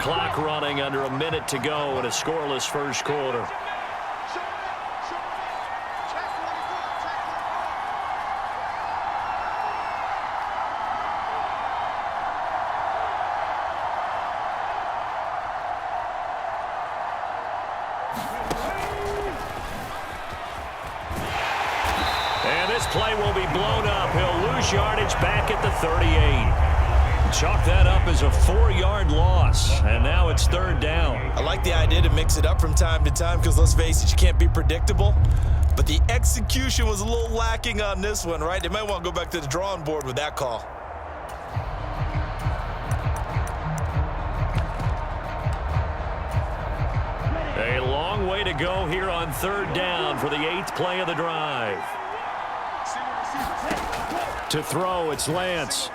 clock running under a minute to go in a scoreless first quarter. And this play will be blown up. He'll lose yardage back at the 38. Chalk that up as a 4-yard loss, and now it's third down. I like the idea to mix it up from time to time because, let's face it, you can't be predictable. But the execution was a little lacking on this one, right? They might want to go back to the drawing board with that call. A long way to go here on third down for the 8th play of the drive. To throw, it's Lance.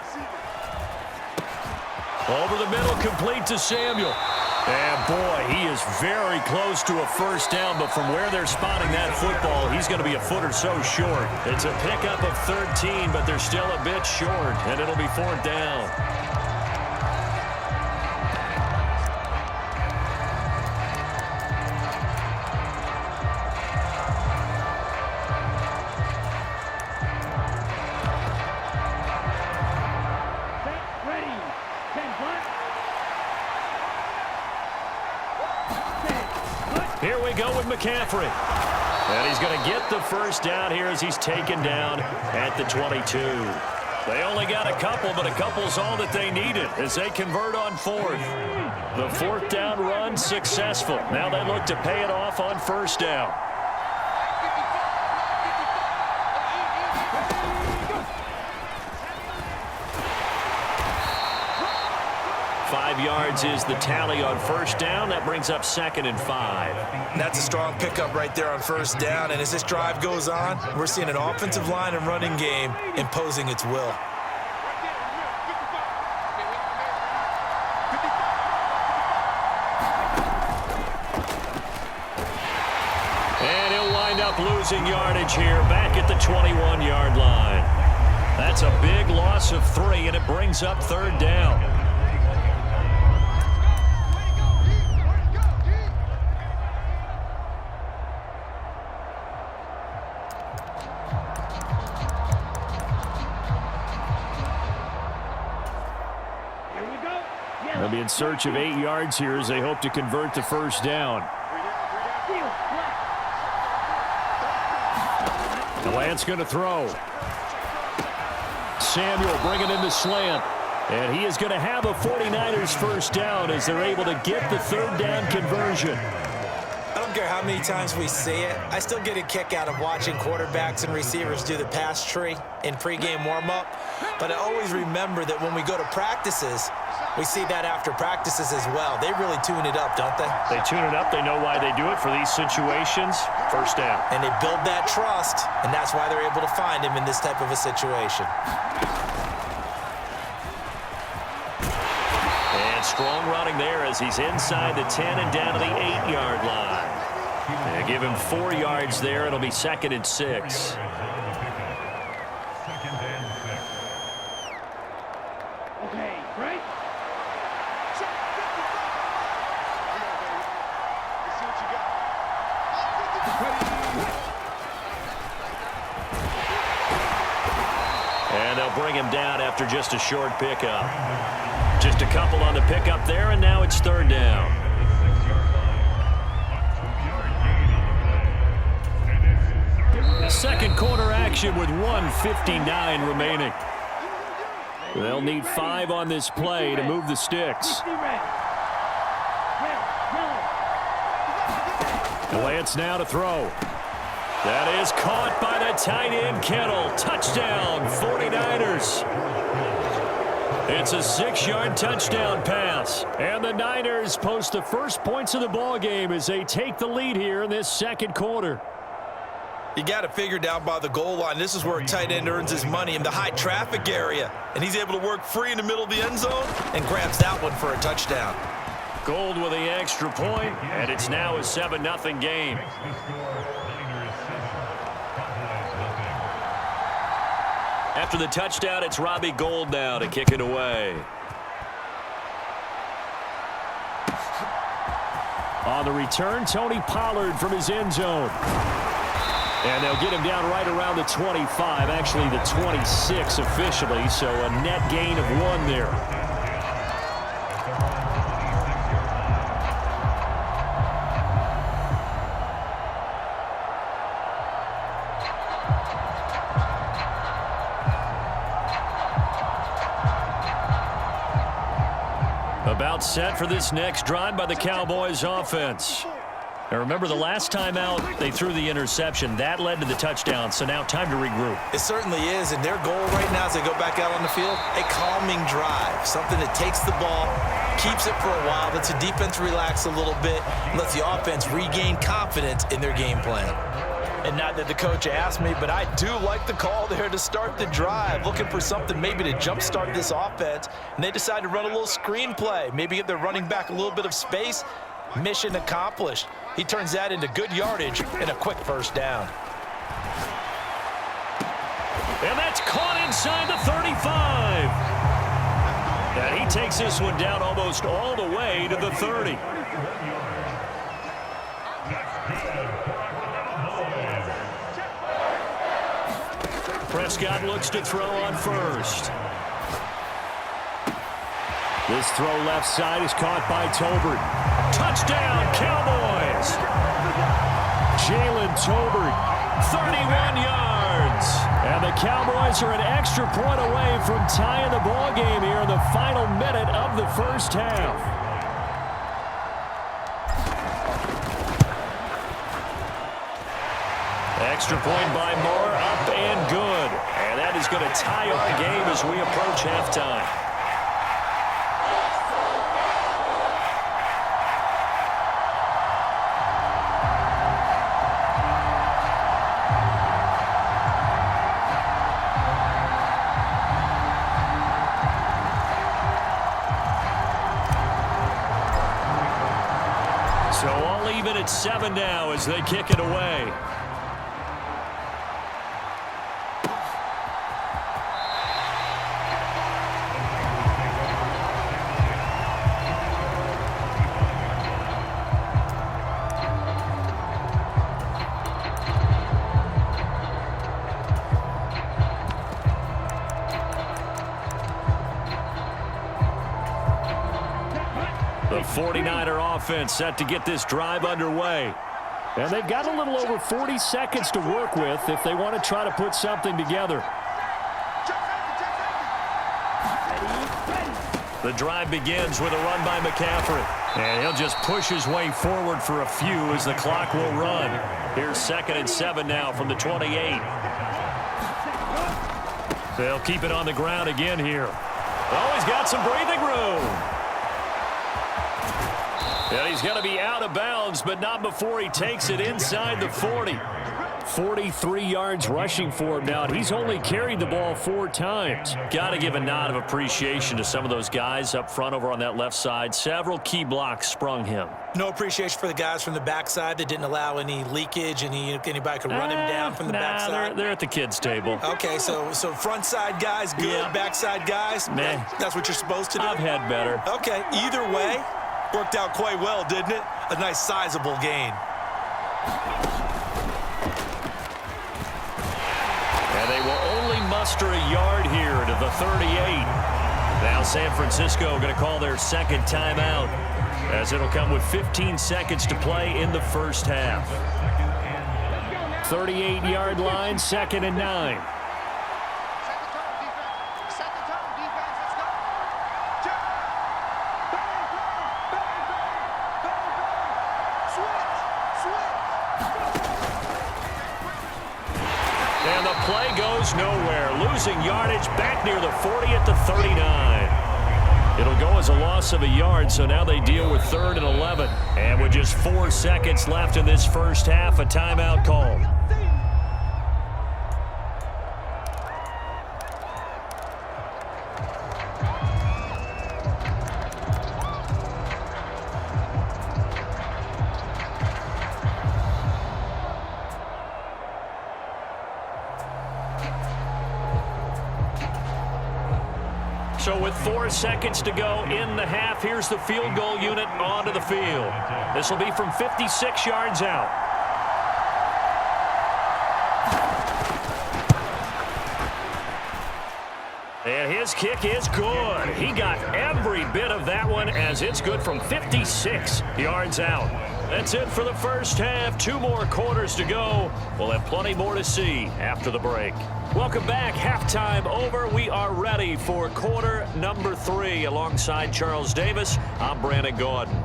Over the middle, complete to Samuel. And boy, he is very close to a first down, but from where they're spotting that football, he's going to be a foot or so short. It's a pickup of 13, but they're still a bit short, and it'll be fourth down. Here we go with McCaffrey. And he's going to get the first down here as he's taken down at the 22. They only got a couple, but a couple's all that they needed as they convert on fourth. The fourth down run successful. Now they look to pay it off on first down. 5 yards is the tally on first down. That brings up 2nd and 5. That's a strong pickup right there on first down. And as this drive goes on, we're seeing an offensive line and running game imposing its will. And he'll wind up losing yardage here back at the 21-yard line. That's a big loss of 3, and it brings up third down. They'll be in search of 8 yards here as they hope to convert the first down. The Lance going to throw. Samuel bringing in the slant. And he is going to have a 49ers first down as they're able to get the third down conversion. I don't care how many times we see it. I still get a kick out of watching quarterbacks and receivers do the pass tree in pregame warm-up. But I always remember that when we go to practices, we see that after practices as well. They really tune it up, don't they? They tune it up. They know why they do it for these situations. First down. And they build that trust, and that's why they're able to find him in this type of a situation. And strong running there as he's inside the 10 and down to the 8-yard line. They give him 4 yards there. It'll be 2nd and 6. And they'll bring him down after just a short pickup. Just a couple on the pickup there, and now it's third down. Second quarter action with 1:59 remaining. They'll need 5 on this play to move the sticks. Lance now to throw. That is caught by the tight end, Kittle. Touchdown, 49ers. It's a 6-yard touchdown pass. And the Niners post the first points of the ballgame as they take the lead here in this second quarter. You got to figure down by the goal line. This is where a tight end earns his money, in the high traffic area. And he's able to work free in the middle of the end zone and grabs that one for a touchdown. Gold with the extra point, and it's now a 7-0 game. After the touchdown, it's Robbie Gould now to kick it away. On the return, Tony Pollard from his end zone. And they'll get him down right around the 25, actually the 26 officially, so a net gain of 1 there. About set for this next drive by the Cowboys offense. Now remember, the last time out, they threw the interception. That led to the touchdown, so now time to regroup. It certainly is, and their goal right now as they go back out on the field, a calming drive, something that takes the ball, keeps it for a while, lets the defense relax a little bit, and lets the offense regain confidence in their game plan. And not that the coach asked me, but I do like the call there to start the drive, looking for something maybe to jumpstart this offense, and they decided to run a little screen play, maybe give their running back a little bit of space. Mission accomplished. He turns that into good yardage and a quick first down. And that's caught inside the 35. And he takes this one down almost all the way to the 30. Prescott looks to throw on first. This throw left side is caught by Tolbert. Touchdown, Cowboys! Jalen Tolbert, 31 yards. And the Cowboys are an extra point away from tying the ball game here in the final minute of the first half. Extra point by Moore, up and good. And that is going to tie our game as we approach halftime. So all even at 7 now as they kick it away. The 49er offense set to get this drive underway. And they've got a little over 40 seconds to work with if they want to try to put something together. The drive begins with a run by McCaffrey. And he'll just push his way forward for a few as the clock will run. Here's 2nd and 7 now from the 28. They'll keep it on the ground again here. Oh, he's got some breathing room. And he's going to be out of bounds, but not before he takes it inside the 40. 43 yards rushing for him now, and he's only carried the ball 4 times. Got to give a nod of appreciation to some of those guys up front over on that left side. Several key blocks sprung him. No appreciation for the guys from the backside that didn't allow any leakage, and anybody could run him down from the backside. They're at the kids' table. Okay, so front side guys good, yeah. Backside guys, man, that's what you're supposed to do? I've had better. Okay, either way, worked out quite well, didn't it? A nice sizable gain. And they will only muster a yard here to the 38. Now San Francisco going to call their second timeout, as it'll come with 15 seconds to play in the first half. 38-yard line, 2nd and 9. And the play goes nowhere. Losing yardage back near the 40 at the 39. It'll go as a loss of a yard, so now they deal with 3rd and 11. And with just 4 seconds left in this first half, a timeout call. So with 4 seconds to go in the half. Here's the field goal unit onto the field. This will be from 56 yards out. And his kick is good. He got every bit of that one as it's good from 56 yards out. That's it for the first half. 2 more quarters to go. We'll have plenty more to see after the break. Welcome back. Halftime over. We are ready for quarter number 3. Alongside Charles Davis, I'm Brandon Gordon.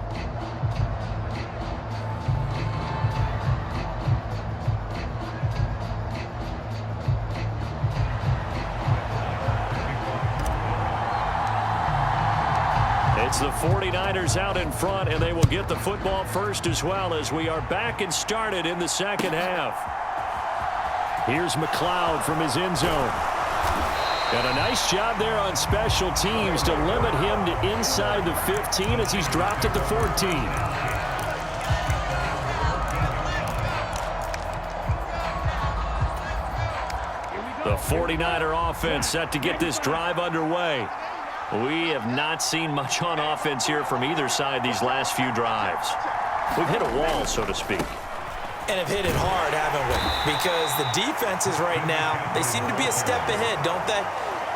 It's the 49ers out in front, and they will get the football first as well as we are back and started in the second half. Here's McLeod from his end zone. And a nice job there on special teams to limit him to inside the 15 as he's dropped at the 14. The 49er offense set to get this drive underway. We have not seen much on offense here from either side these last few drives. We've hit a wall, so to speak. And have hit it hard, haven't we? Because the defenses right now, they seem to be a step ahead, don't they?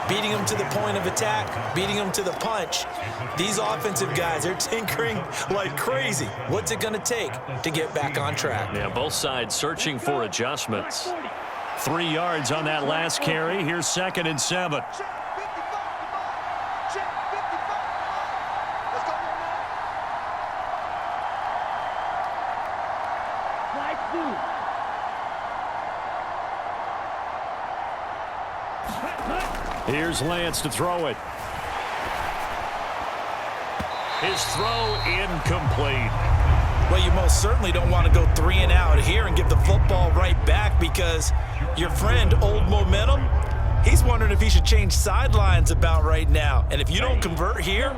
Beating them to the point of attack, beating them to the punch. These offensive guys are tinkering like crazy. What's it going to take to get back on track? Yeah, both sides searching for adjustments. 3 yards on that last carry. Here's 2nd and 7. Here's Lance to throw it. His throw incomplete. Well, you most certainly don't want to go 3 and out here and give the football right back because your friend, Old Momentum, he's wondering if he should change sidelines about right now. And if you don't convert here,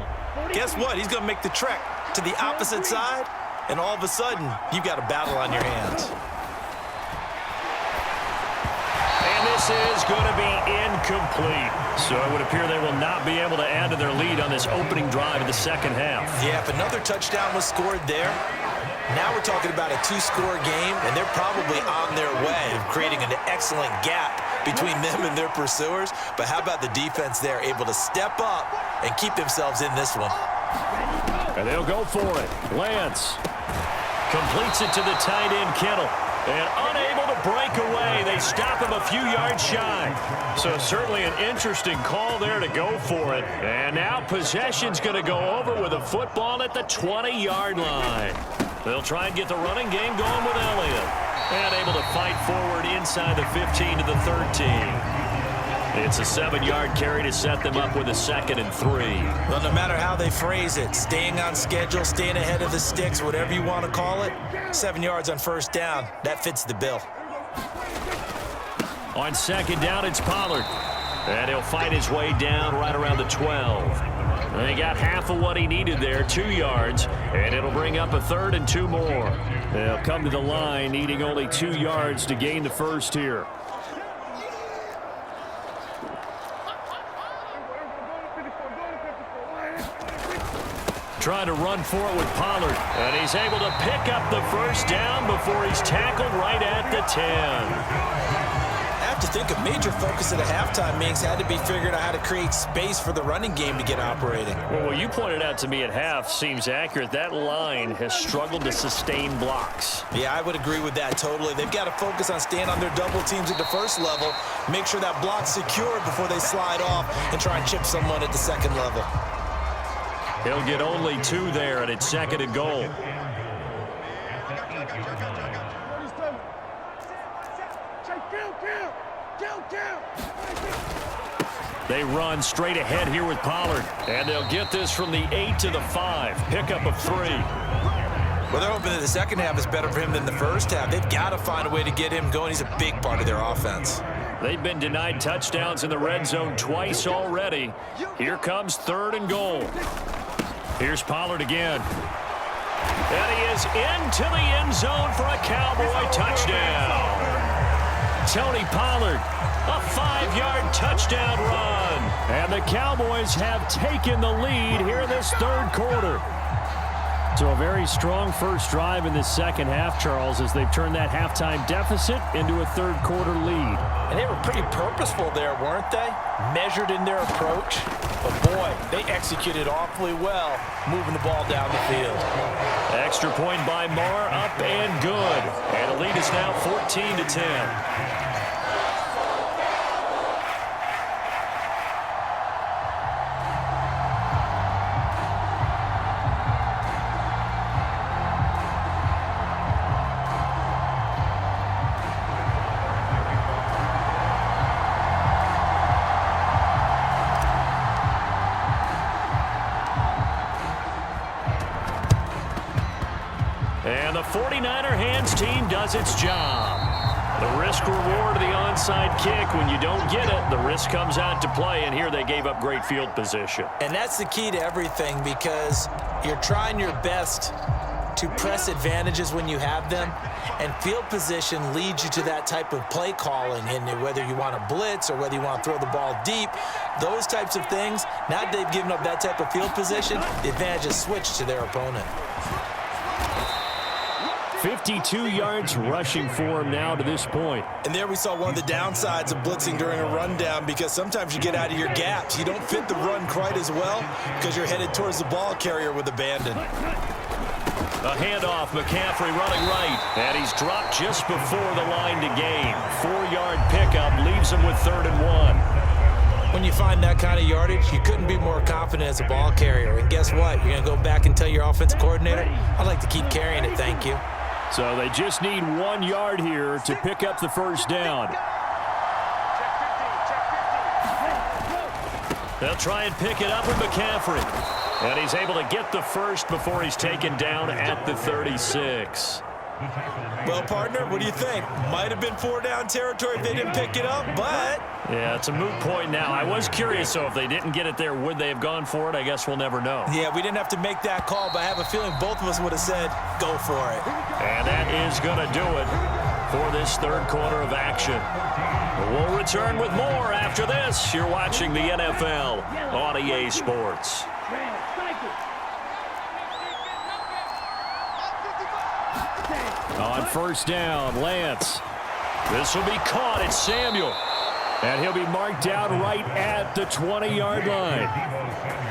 guess what? He's going to make the trek to the opposite side, and all of a sudden, you've got a battle on your hands. This is going to be incomplete. So it would appear they will not be able to add to their lead on this opening drive of the second half. Yeah, if another touchdown was scored there, now we're talking about a 2-score game, and they're probably on their way of creating an excellent gap between them and their pursuers. But how about the defense there, able to step up and keep themselves in this one? And they'll go for it. Lance completes it to the tight end, Kittle. And unable to break away. They stop him a few yards shy. So certainly an interesting call there to go for it. And now possession's going to go over with a football at the 20-yard line. They'll try and get the running game going with Elliott. And able to fight forward inside the 15 to the 13. It's a 7-yard carry to set them up with a 2nd and 3. Well, no matter how they phrase it, staying on schedule, staying ahead of the sticks, whatever you want to call it, 7 yards on first down, that fits the bill. On 2nd down, it's Pollard. And he'll fight his way down right around the 12. And he got half of what he needed there, 2 yards, and it'll bring up a 3rd and 2 more. They'll come to the line needing only 2 yards to gain the first here. Trying to run for it with Pollard. And he's able to pick up the first down before he's tackled right at the 10. I have to think a major focus at a halftime means had to be figuring out how to create space for the running game to get operating. Well, what you pointed out to me at half seems accurate. That line has struggled to sustain blocks. Yeah, I would agree with that totally. They've got to focus on staying on their double teams at the first level, make sure that block's secure before they slide off and try and chip someone at the second level. He'll get only 2 there, and it's 2nd and goal. They run straight ahead here with Pollard, and they'll get this from the 8 to the 5. Pickup of 3. Well, they're hoping that the second half is better for him than the first half. They've got to find a way to get him going. He's a big part of their offense. They've been denied touchdowns in the red zone twice already. Here comes 3rd and goal. Here's Pollard again. And he is into the end zone for a Cowboy touchdown. Tony Pollard. A 5-yard touchdown run. And the Cowboys have taken the lead here in this third quarter. So a very strong first drive in this second half, Charles, as they've turned that halftime deficit into a third quarter lead. And they were pretty purposeful there, weren't they? Measured in their approach. But boy, they executed awfully well, moving the ball down the field. Extra point by Marr, up and good. And the lead is now 14-10. And the 49er hands team does its job. The risk reward of the onside kick. When you don't get it, the risk comes out to play, and here they gave up great field position. And that's the key to everything, because you're trying your best to press advantages when you have them, and field position leads you to that type of play calling, and whether you want to blitz or whether you want to throw the ball deep, those types of things. Now that they've given up that type of field position, the advantage is switched to their opponent. 52 yards rushing for him now to this point. And there we saw one of the downsides of blitzing during a rundown, because sometimes you get out of your gaps. You don't fit the run quite as well because you're headed towards the ball carrier with abandon. A handoff, McCaffrey running right, and he's dropped just before the line to gain. 4-yard pickup leaves him with 3rd and 1. When you find that kind of yardage, you couldn't be more confident as a ball carrier. And guess what? You're going to go back and tell your offensive coordinator, I'd like to keep carrying it, thank you. So they just need 1 yard here to pick up the first down. They'll try and pick it up with McCaffrey. And he's able to get the first before he's taken down at the 36. Well, partner, what do you think? Might have been 4-down territory if they didn't pick it up, but... Yeah, it's a moot point now. I was curious, so if they didn't get it there, would they have gone for it? I guess we'll never know. Yeah, we didn't have to make that call, but I have a feeling both of us would have said, go for it. And that is going to do it for this third quarter of action. We'll return with more after this. You're watching the NFL on EA Sports. On first down, Lance. This will be caught. It's Samuel. And he'll be marked down right at the 20-yard line.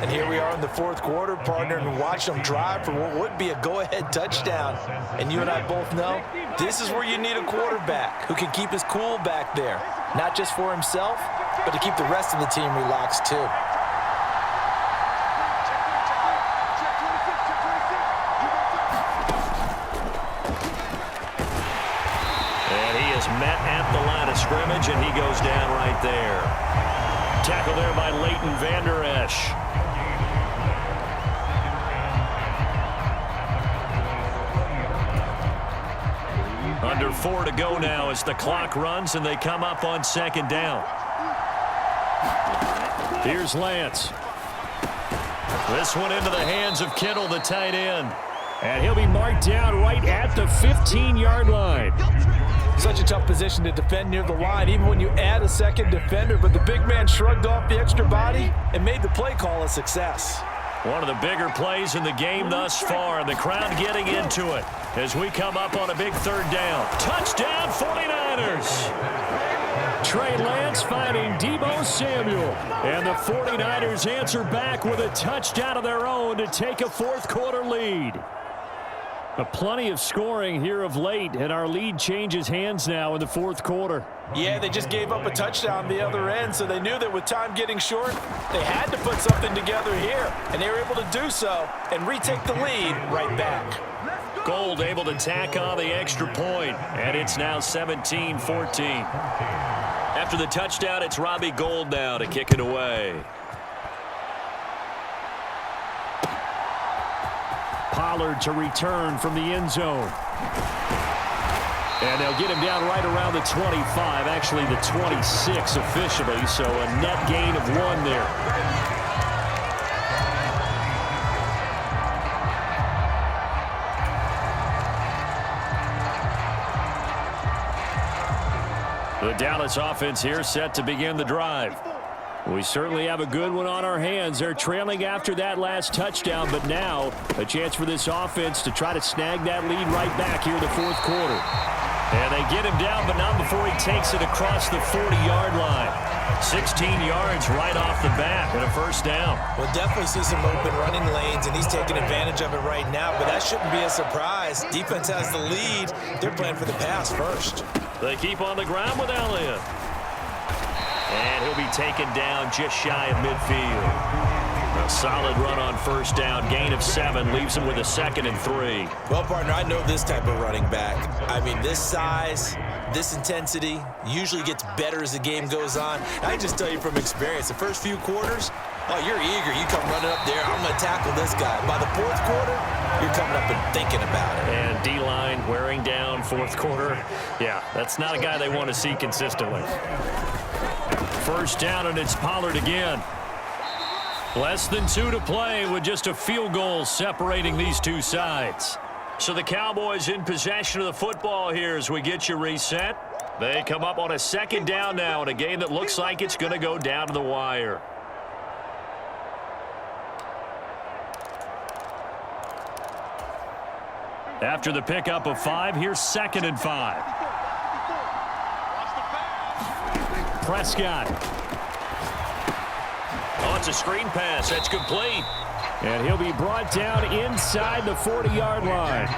And here we are in the fourth quarter, partner, and watch them drive for what would be a go-ahead touchdown. And you and I both know this is where you need a quarterback who can keep his cool back there, not just for himself, but to keep the rest of the team relaxed too. Met at the line of scrimmage, and he goes down right there. Tackle there by Leighton Vander Esch. Under 4 to go now as the clock runs, and they come up on second down. Here's Lance. This one into the hands of Kittle, the tight end. And he'll be marked down right at the 15-yard line. Such a tough position to defend near the line, even when you add a second defender. But the big man shrugged off the extra body and made the play call a success. One of the bigger plays in the game thus far, and the crowd getting into it as we come up on a big third down. Touchdown, 49ers! Trey Lance finding Deebo Samuel. And the 49ers answer back with a touchdown of their own to take a fourth quarter lead. Plenty of scoring here of late, and our lead changes hands now in the fourth quarter. Yeah, they just gave up a touchdown the other end, so they knew that with time getting short, they had to put something together here, and they were able to do so and retake the lead right back. Gold able to tack on the extra point, and it's now 17-14. After the touchdown, it's Robbie Gould now to kick it away. Pollard to return from the end zone. And they'll get him down right around the 25, actually the 26 officially, so a net gain of 1 there. The Dallas offense here set to begin the drive. We certainly have a good one on our hands. They're trailing after that last touchdown, but now a chance for this offense to try to snag that lead right back here in the fourth quarter. And they get him down, but not before he takes it across the 40-yard line. 16 yards right off the bat and a first down. We'll definitely see some open running lanes, and he's taking advantage of it right now, but that shouldn't be a surprise. Defense has the lead. They're playing for the pass first. They keep on the ground with Elliott. And he'll be taken down just shy of midfield. A solid run on first down. Gain of 7 leaves him with a 2nd and 3. Well, partner, I know this type of running back. I mean, this size, this intensity usually gets better as the game goes on. I just tell you from experience, the first few quarters, oh, you're eager. You come running up there, I'm going to tackle this guy. By the fourth quarter, you're coming up and thinking about it. And D-line wearing down fourth quarter. Yeah, that's not a guy they want to see consistently. First down, and it's Pollard again. Less than 2 to play with just a field goal separating these two sides. So the Cowboys in possession of the football here as we get you reset. They come up on a 2nd down now in a game that looks like it's going to go down to the wire. After the pickup of 5, here's 2nd and 5. Prescott. Oh, it's a screen pass. That's complete. And he'll be brought down inside the 40-yard line.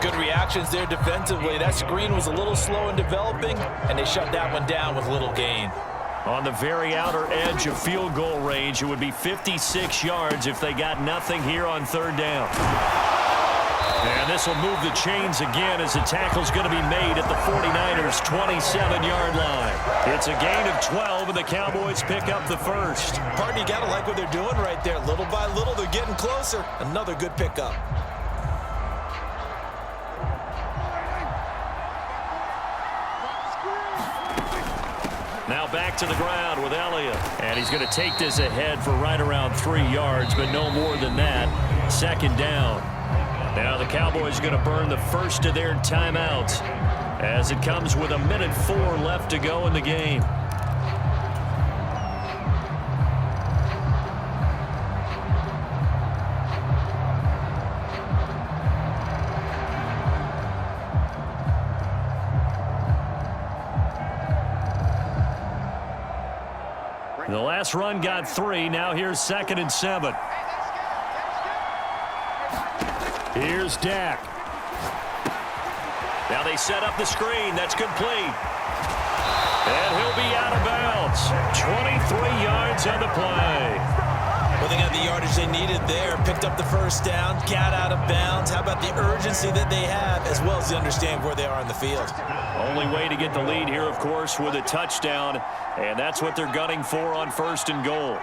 Good reactions there defensively. That screen was a little slow in developing, and they shut that one down with little gain. On the very outer edge of field goal range, it would be 56 yards if they got nothing here on 3rd down. And this will move the chains again as the tackle's going to be made at the 49ers' 27-yard line. It's a gain of 12, and the Cowboys pick up the first. Partner, you got to like what they're doing right there. Little by little, they're getting closer. Another good pickup. Now back to the ground with Elliott. And he's going to take this ahead for right around 3 yards, but no more than that. 2nd down. Now the Cowboys are going to burn the first of their timeouts as it comes with 1:04 left to go in the game. The last run got 3. Now here's 2nd and 7. Here's Dak. Now they set up the screen. That's complete. And he'll be out of bounds. 23 yards on the play. Well, they got the yardage they needed there. Picked up the first down. Got out of bounds. How about the urgency that they have, as well as they understand where they are in the field? Only way to get the lead here, of course, with a touchdown. And that's what they're gunning for on 1st and goal.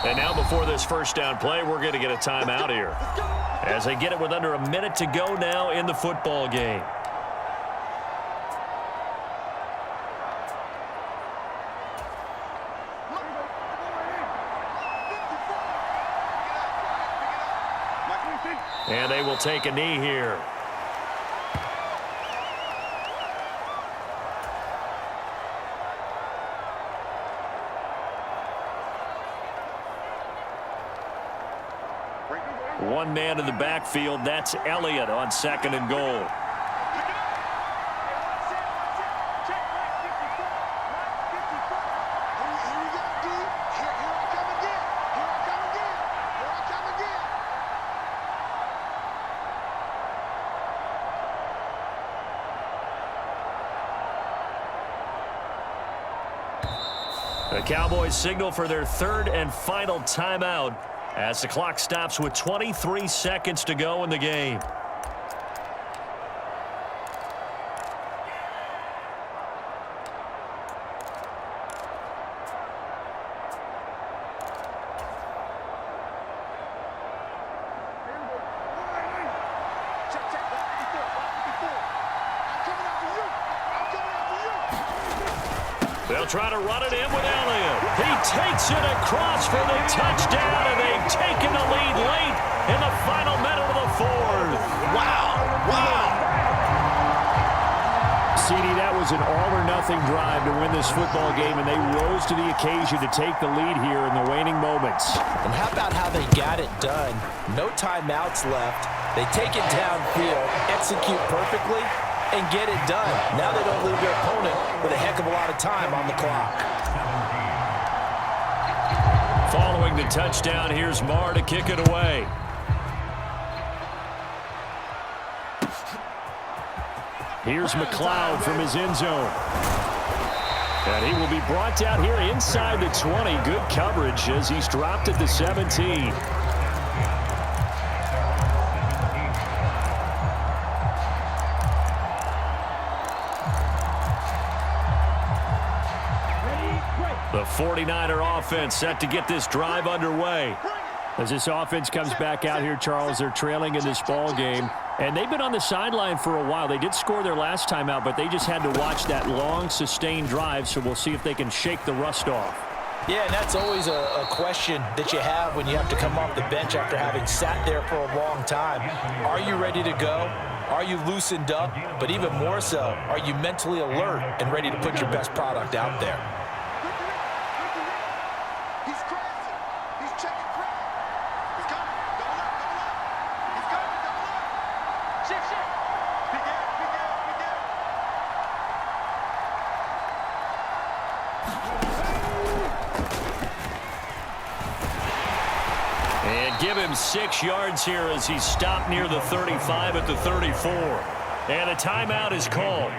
And now before this first down play, we're going to get a timeout here as they get it with under a minute to go now in the football game. And they will take a knee here. One man in the backfield. That's Elliott on 2nd and goal. The Cowboys signal for their 3rd and final timeout as the clock stops with 23 seconds to go in the game. They'll try to run it in with Elliott. He takes it across for the touchdown, and they've taken the lead late in the final minute of the 4th. Wow. Wow. was an all-or-nothing drive to win this football game, and they rose to the occasion to take the lead here in the waning moments. And how about how they got it done? No timeouts left. They take it downfield, execute perfectly, and get it done. Now they don't leave their opponent with a heck of a lot of time on the clock. Following the touchdown, here's Marr to kick it away. Here's McLeod from his end zone. And he will be brought down here inside the 20. Good coverage as he's dropped at the 17. The 49er offense set to get this drive underway. As this offense comes back out here, Charles, they're trailing in this ball game. And they've been on the sideline for a while. They did score their last time out, but they just had to watch that long, sustained drive, so we'll see if they can shake the rust off. Yeah, and that's always a question that you have when you have to come off the bench after having sat there for a long time. Are you ready to go? Are you loosened up? But even more so, are you mentally alert and ready to put your best product out there? And give him 6 yards here as he's stopped near the 35 at the 34. And a timeout is called.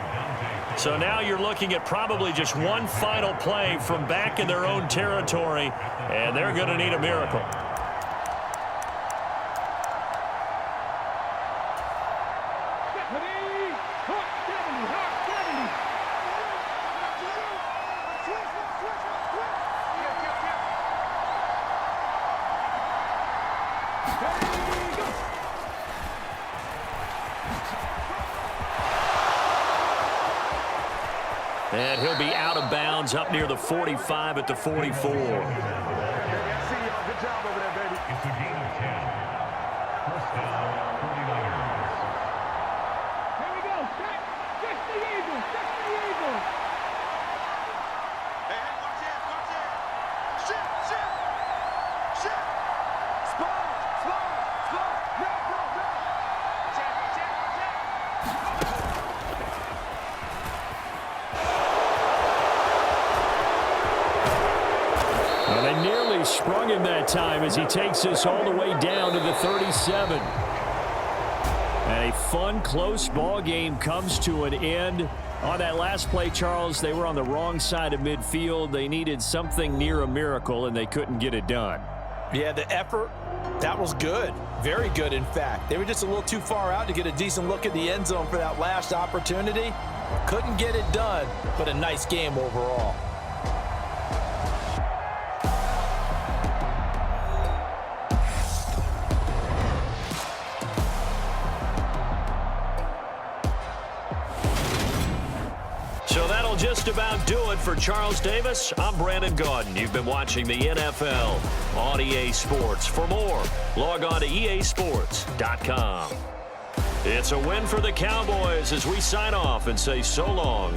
So now you're looking at probably just one final play from back in their own territory, and they're going to need a miracle. And he'll be out of bounds up near the 45 at the 44. Good job over there, baby. It's a gain of 10. First down, 49ers. Here we go. Check the Eagles. Check the Eagles. Hey, watch it. Shift. Spot. Check. Well, they nearly sprung him that time as he takes this all the way down to the 37. And a fun, close ball game comes to an end. On that last play, Charles, they were on the wrong side of midfield. They needed something near a miracle, and they couldn't get it done. Yeah, the effort, that was good. Very good, in fact. They were just a little too far out to get a decent look at the end zone for that last opportunity. Couldn't get it done, but a nice game overall. So that'll just about do it for Charles Davis. I'm Brandon Gaudin. You've been watching the NFL on EA Sports. For more, log on to easports.com. It's a win for the Cowboys as we sign off and say so long.